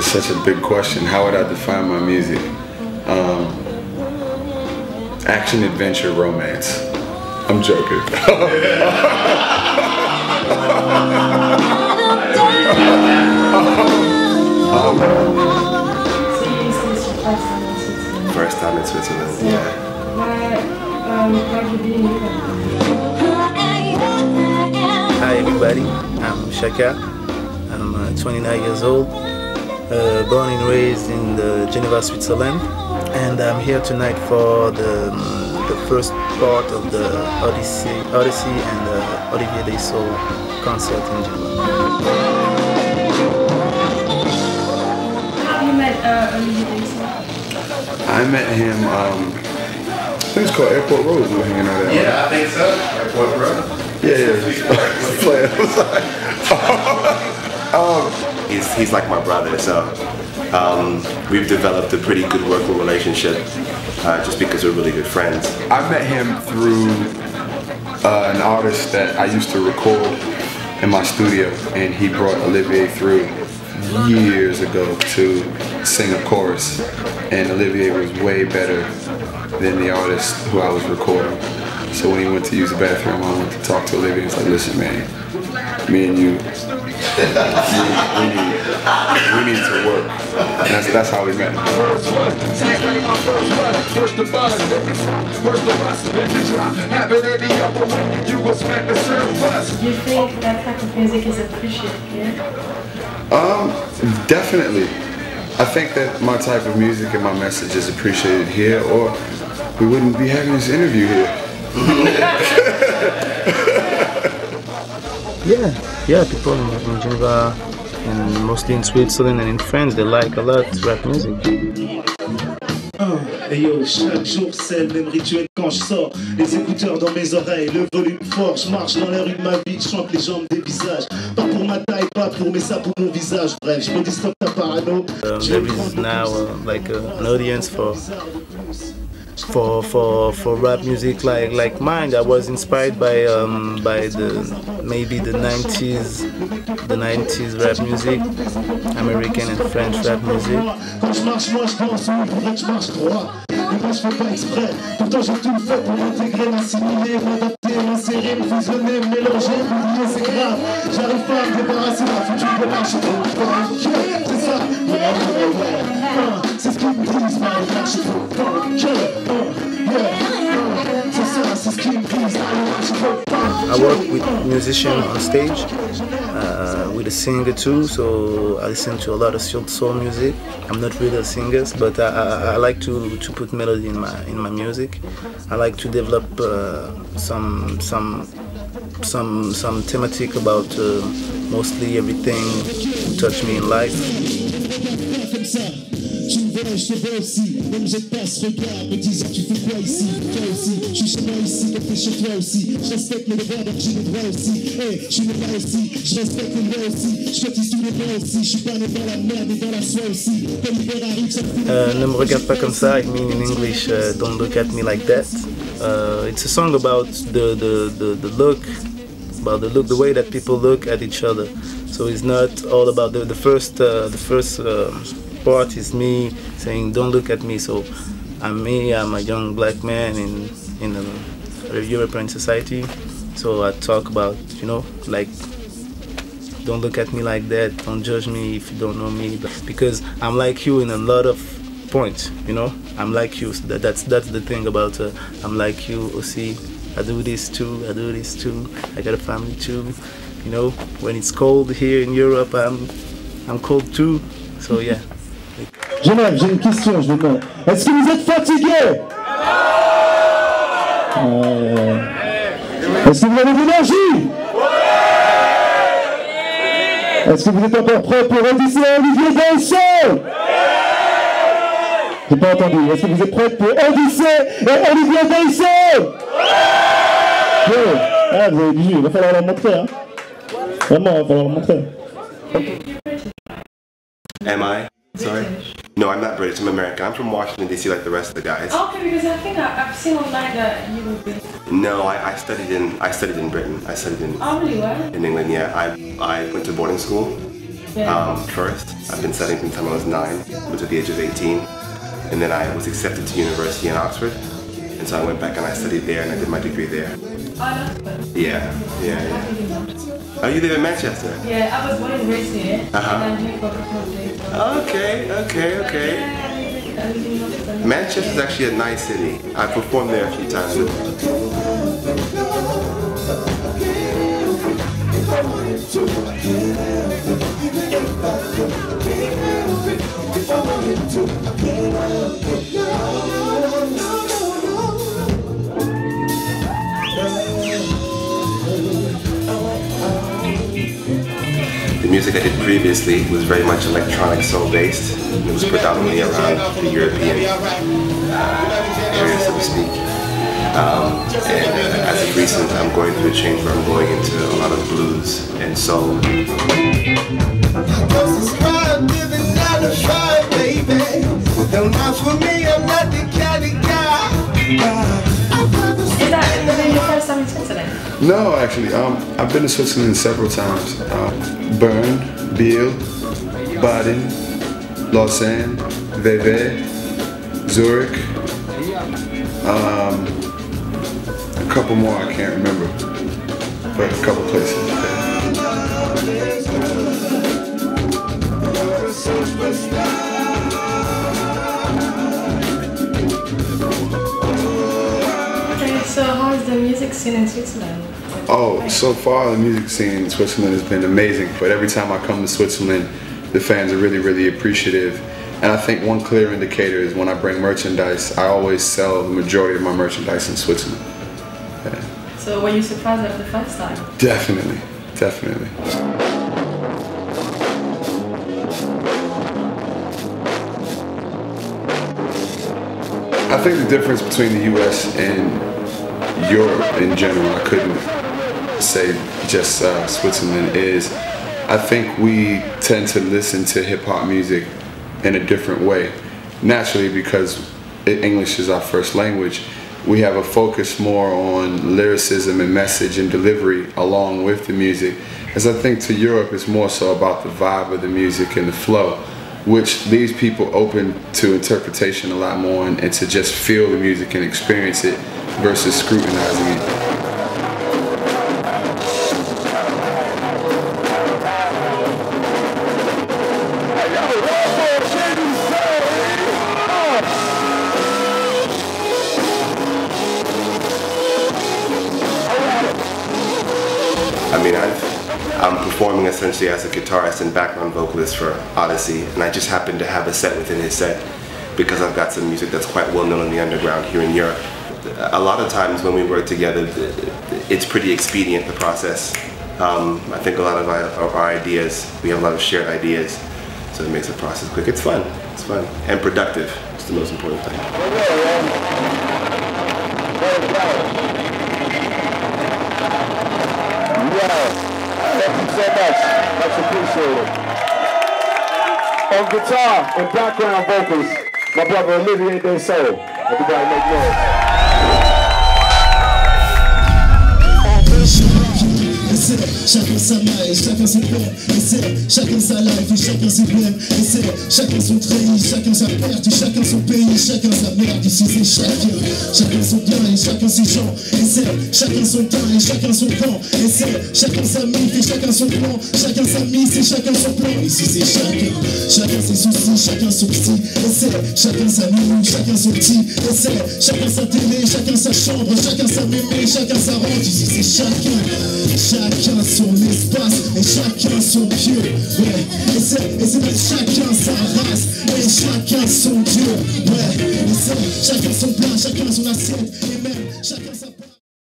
Such a big question. How would I define my music? Action, adventure, romance. I'm joking. First time in Switzerland, yeah. Hi everybody, I'm Shaka. I'm 29 years old. Born and raised in Geneva, Switzerland, and I'm here tonight for the first part of the Oddisee and Olivier Daysoul concert in Geneva. How have you met Olivier Daysoul? I met him, I think it's called Airport Road. We were hanging out at. Yeah, I think so. Airport Road. He's like my brother, so we've developed a pretty good working relationship just because we're really good friends. I met him through an artist that I used to record in my studio, and he brought Olivier through years ago to sing a chorus, and Olivier was way better than the artist who I was recording. So when he went to use the bathroom, I went to talk to Olivier. He's like, listen man, me and you, we need to work. And that's how we met. Do you think that type of music is appreciated here? Definitely. I think that my type of music and my message is appreciated here, or we wouldn't be having this interview here. Yeah, people in Geneva and mostly in Switzerland and in France, they like a lot rap music. Hey yo, chaque jour c'est le même rituel quand je sors. Les écouteurs dans mes oreilles, le volume fort. Je marche dans la rue de ma vie, je chante les jambes des visages. Pas pour ma taille, pas pour mes ça pour mon visage. Bref, je me dis stop ta parano. There is now like an audience for rap music like mine. I was inspired by maybe the 90s rap music, American and French rap music. Quand je marche, moi je danse, oui, pour que je marche droit. Et moi je fais pas exprès, pourtant j'ai tout fait pour m'intégrer, m'assimiler, m'adapter, m'insérer, me fusionner, me mélanger, m'oublier c'est grave. J'arrive pas à me débarrasser de la future de marche. C'est ça, c'est ce qui me brise, ma démarche. I work with musicians on stage, with a singer too, so I listen to a lot of soul music. I'm not really a singer, but I like to put melody in my music. I like to develop some thematic about mostly everything that touch me in life. Je te vois aussi, ne me jette pas ce regard, me disant tu fais quoi ici, toi aussi, je suis chez moi ici, comme t'es chez toi aussi, je respecte mes devoirs donc j'ai les droits aussi, hey, je suis le roi aussi, je respecte les lois aussi, je cotise tous les droits aussi, je suis pas né dans la merde et dans la soie aussi, comme l'hiver arrive, ça fait... Ne me regarde pas comme ça, I mean in English, don't look at me like that. It's a song about the look, the way that people look at each other. So it's not all about the first part is me saying don't look at me. So I'm a young black man in a European society. So I talk about, you know, like don't look at me like that, don't judge me if you don't know me, because I'm like you in a lot of points, you know. I'm like you, so that's the thing about I'm like you aussi. I do this too, I got a family too, you know. When it's cold here in Europe, I'm cold too, so yeah. Genève, j'ai une question, je vous demande. Est-ce que vous êtes fatigué? Est-ce que vous avez de l'énergie? Est-ce que vous êtes encore prêts pour Oddisee et Olivier Daysoul? J'ai pas entendu. Est-ce que vous êtes prêts pour Oddisee et Olivier Daysoul? Ah, vous avez dit, il va falloir leur montrer. Hein. Vraiment, il va falloir leur montrer. Am I? Sorry? No, I'm not British. I'm American. I'm from Washington, D.C. like the rest of the guys. Okay, because I think I've seen online that you were British. No, I studied in Britain. I studied in Really? Where? in England. Yeah, I went to boarding school first. I've been studying since the time I was 9, which at the age of 18, and then I was accepted to university in Oxford, and so I went back and I studied there and I did my degree there. Oh, that's good. Yeah. Oh, you live in Manchester? Yeah, I was born and raised here, and I'm here for a couple of days. Okay. Yeah, I live in London. Manchester is actually a nice city. I performed there a few times. The music I did previously was very much electronic soul based. It was predominantly around the European area, so to speak. And as of recent, I'm going through a change where I'm going into a lot of blues and soul. Is that your first time in Switzerland? No, actually, I've been to Switzerland several times. Bern, Biel, Baden, Lausanne, Vevey, Zurich. A couple more I can't remember, but a couple places. Okay, so how is the music scene in Switzerland? Oh, so far the music scene in Switzerland has been amazing, but every time I come to Switzerland, the fans are really, really appreciative. And I think one clear indicator is when I bring merchandise, I always sell the majority of my merchandise in Switzerland. Yeah. So were you surprised at the first time? Definitely. I think the difference between the US and Europe in general, I couldn't say just Switzerland, is I think we tend to listen to hip-hop music in a different way. Naturally, because English is our first language, we have a focus more on lyricism and message and delivery along with the music. As I think to Europe, it's more so about the vibe of the music and the flow, which leaves people open to interpretation a lot more and to just feel the music and experience it versus scrutinizing it. I mean, I'm performing essentially as a guitarist and background vocalist for Oddisee, and I just happen to have a set within his set because I've got some music that's quite well known in the underground here in Europe. A lot of times when we work together, it's pretty expedient, the process. I think a lot of our ideas, we have a lot of shared ideas, so it makes the process quick. It's fun, and productive. It's the most important thing. Thank you so much. Much appreciated. On guitar and background vocals, my brother Olivier Daysoul. Everybody make noise. Chacun sa maille, chacun ses plans, chacun sa life et chacun ses blèmes, chacun son treillis, chacun sa perte, chacun son pays, chacun sa merde, ici c'est chacun son bien et chacun ses gens, chacun son temps et chacun son camp, chacun sa mif et chacun son plan, chacun sa mise et chacun son plan, ici c'est chacun ses soucis, chacun son psy, chacun sa nounou, chacun son petit, chacun sa télé, chacun sa chambre, chacun sa mémé, chacun sa rente, ici c'est chacun son espace et chacun son Dieu, ouais, et c'est même chacun sa race et chacun son Dieu, ouais, et c'est chacun son plat, chacun son assiette et même chacun sa